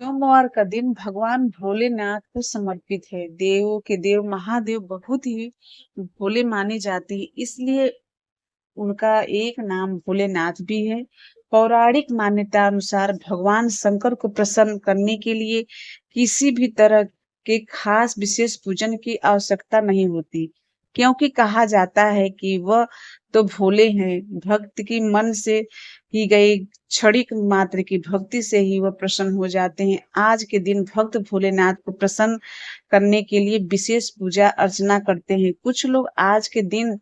सोमवार का दिन भगवान भोलेनाथ को समर्पित है। देवों के देव महादेव बहुत ही भोले माने जाते हैं, इसलिए उनका एक नाम भोलेनाथ भी है। पौराणिक मान्यता अनुसार भगवान शंकर को प्रसन्न करने के लिए किसी भी तरह के खास विशेष पूजन की आवश्यकता नहीं होती, क्योंकि कहा जाता है कि वह तो भोले हैं। भक्त की मन से की गई क्षणिक मात्र की भक्ति से ही वह प्रसन्न हो जाते हैं। आज के दिन भक्त भोलेनाथ को प्रसन्न करने के लिए विशेष पूजा अर्चना करते हैं। कुछ लोग आज के दिन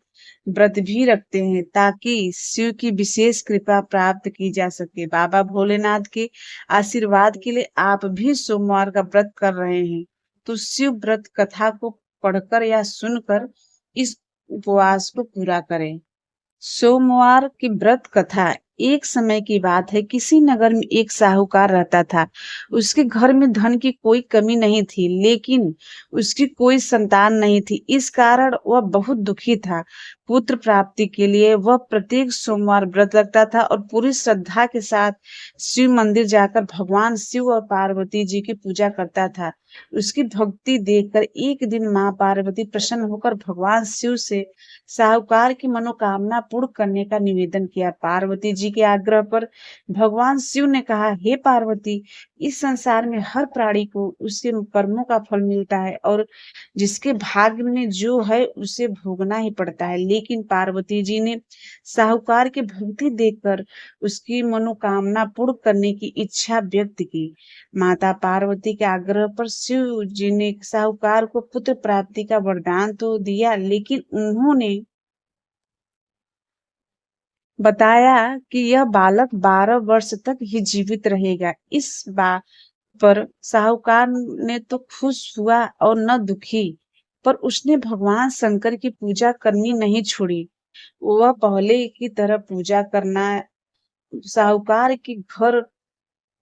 व्रत भी रखते हैं ताकि शिव की विशेष कृपा प्राप्त की जा सके। बाबा भोलेनाथ के आशीर्वाद के लिए आप भी सोमवार का व्रत कर रहे हैं तो शिव व्रत कथा को पढ़कर या सुनकर इस उपवास को पूरा करें। सोमवार की व्रत कथा। एक समय की बात है, किसी नगर में एक साहूकार रहता था। उसके घर में धन की कोई कमी नहीं थी, लेकिन उसकी कोई संतान नहीं थी। इस कारण वह बहुत दुखी था। पुत्र प्राप्ति के लिए वह प्रत्येक सोमवार व्रत रखता था और पूरी श्रद्धा के साथ शिव मंदिर जाकर भगवान शिव और पार्वती जी की पूजा करता था। उसकी भक्ति देखकर एक दिन माँ पार्वती प्रसन्न होकर भगवान शिव से साहूकार की मनोकामना पूर्ण करने का निवेदन किया। पार्वती जी के आग्रह पर भगवान शिव ने कहा, हे पार्वती, इस संसार में हर प्राणी को उसके कर्मों का फल मिलता है और जिसके भाग्य में जो है उसे भोगना ही पड़ता है। लेकिन पार्वती जी ने साहूकार की भक्ति देखकर उसकी मनोकामना पूर्ण करने की इच्छा व्यक्त की। माता पार्वती के आग्रह पर शिव जी ने साहूकार को पुत्र प्राप्ति का वरदान तो दिया, लेकिन उन्होंने बताया कि यह बालक 12 वर्ष तक ही जीवित रहेगा। इस बात पर साहूकार ने तो खुश हुआ और न दुखी, पर उसने भगवान शंकर की पूजा करनी नहीं छोड़ी। वह पहले की तरह पूजा करना। साहूकार के घर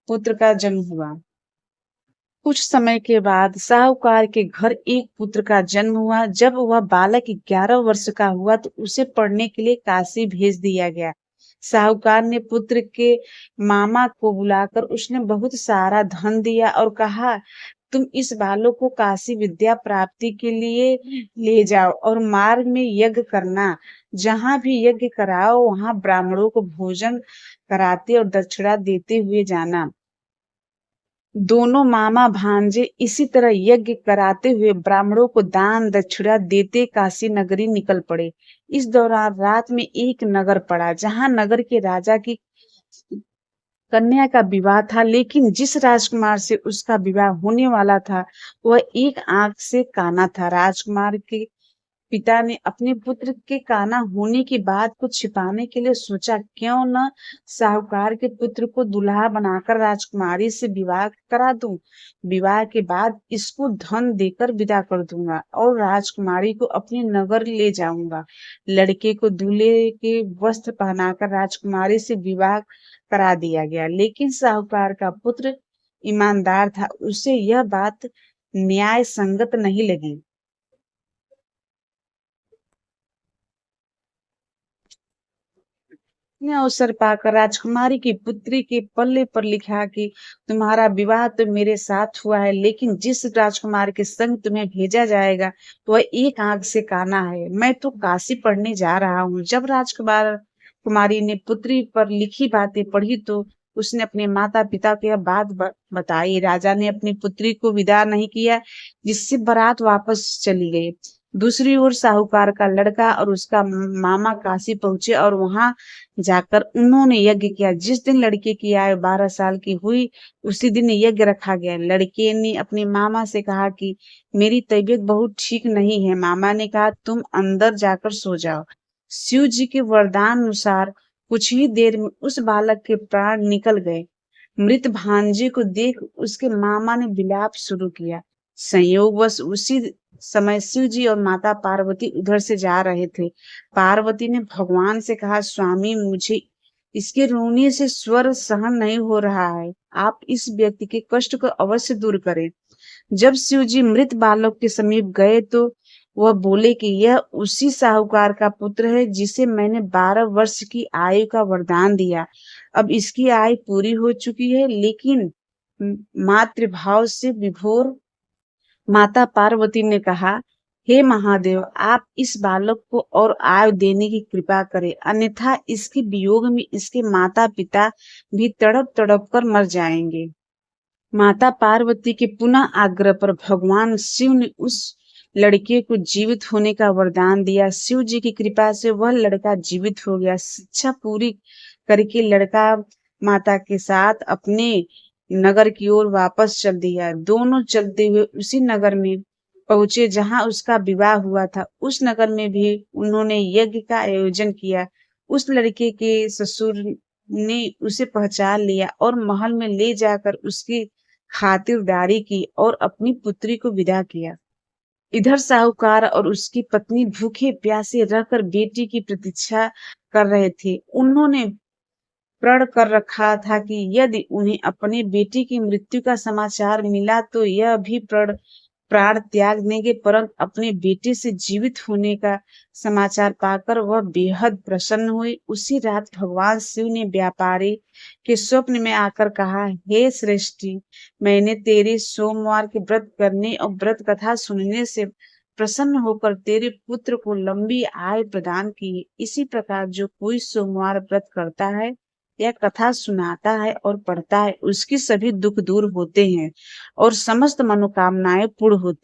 पुत्र का जन्म हुआ। कुछ समय के बाद साहूकार के घर एक पुत्र का जन्म हुआ। जब वह बालक 11 वर्ष का हुआ तो उसे पढ़ने के लिए काशी भेज दिया गया। साहूकार ने पुत्र के मामा को बुलाकर उसने बहुत सारा धन दिया और कहा, तुम इस बालक को काशी विद्या प्राप्ति के लिए ले जाओ और मार्ग में यज्ञ करना। जहां भी यज्ञ कराओ वहां ब्राह्मणों को भोजन कराते और दक्षिणा देते हुए जाना। दोनों मामा भांजे इसी तरह यज्ञ कराते हुए ब्राह्मणों को दान दक्षिणा देते काशी नगरी निकल पड़े। इस दौरान रात में एक नगर पड़ा जहां नगर के राजा की कन्या का विवाह था, लेकिन जिस राजकुमार से उसका विवाह होने वाला था वह एक आंख से काना था। राजकुमार के पिता ने अपने पुत्र के काना होने की बात को छिपाने के लिए सोचा, क्यों न साहूकार के पुत्र को दुल्हा बनाकर राजकुमारी से विवाह करा दूं। विवाह के बाद इसको धन देकर विदा कर दूंगा और राजकुमारी को अपने नगर ले जाऊंगा। लड़के को दूल्हे के वस्त्र पहनाकर राजकुमारी से विवाह करा दिया गया, लेकिन साहूकार का पुत्र ईमानदार था, उसे यह बात न्याय संगत नहीं लगी। ने अवसर पाकर राजकुमारी की पुत्री के पल्ले पर लिखा कि तुम्हारा विवाह तो मेरे साथ हुआ है, लेकिन जिस राजकुमार के संग तुम्हें भेजा जाएगा वह एक आंख से काना है। मैं तो काशी पढ़ने जा रहा हूँ। जब राजकुमार कुमारी ने पुत्री पर लिखी बातें पढ़ी तो उसने अपने माता पिता को यह बात बताई। राजा ने अपनी पुत्री को विदा नहीं किया, जिससे बारात वापस चली गई। दूसरी ओर साहूकार का लड़का और उसका मामा काशी पहुंचे और वहां जाकर उन्होंने यज्ञ किया। जिस दिन लड़के की आयु 12 साल की हुई उसी दिन यज्ञ रखा गया। लड़के ने अपने मामा से कहा कि मेरी तबीयत बहुत ठीक नहीं है। मामा ने कहा, तुम अंदर जाकर सो जाओ। शिव जी के वरदान अनुसार कुछ ही देर में उस बालक के प्राण निकल गए। मृत भांजे को देख उसके मामा ने विलाप शुरू किया। संयोगवश उसी समय शिव जी और माता पार्वती उधर से जा रहे थे। पार्वती ने भगवान से कहा, स्वामी, मुझे इसके रोने से स्वर सहन नहीं हो रहा है। आप इस व्यक्ति के कष्ट को अवश्य दूर करें। जब शिव जी मृत बालक के समीप गए तो वह बोले कि यह उसी साहूकार का पुत्र है जिसे मैंने 12 वर्ष की आयु का वरदान दिया। अब इसकी आयु पूरी हो चुकी है, लेकिन मातृभाव से विभोर माता पार्वती ने कहा, हे महादेव, आप इस बालक को और आयु देने की कृपा करें, अन्यथा इसके वियोग में इसके माता पिता भी तड़प तड़प कर मर जाएंगे। माता पार्वती के पुनः आग्रह पर भगवान शिव ने उस लड़के को जीवित होने का वरदान दिया। शिव जी की कृपा से वह लड़का जीवित हो गया। शिक्षा पूरी करके लड़का माता के साथ अपने नगर की ओर वापस चल दिया। दोनों चलते हुए उसी नगर में पहुंचे जहां उसका विवाह हुआ था। उस नगर में भी उन्होंने यज्ञ का आयोजन किया। उस लड़के के ससुर ने उसे पहचान लिया और महल में ले जाकर उसकी खातिरदारी की और अपनी पुत्री को विदा किया। इधर साहूकार और उसकी पत्नी भूखे प्यासे रहकर बेटी की प्रतीक्षा कर रहे थे। उन्होंने प्रण कर रखा था कि यदि उन्हें अपने बेटी की मृत्यु का समाचार मिला तो यह भी प्राण त्याग देंगे, परंतु अपने बेटे से जीवित होने का समाचार पाकर वह बेहद प्रसन्न हुए। उसी रात भगवान शिव ने व्यापारी के स्वप्न में आकर कहा, हे श्रेष्ठी, मैंने तेरे सोमवार के व्रत करने और व्रत कथा सुनने से प्रसन्न होकर तेरे पुत्र को लंबी आयु प्रदान की। इसी प्रकार जो कोई सोमवार व्रत करता है या कथा सुनाता है और पढ़ता है, उसकी सभी दुख दूर होते हैं और समस्त मनोकामनाएं पूर्ण होती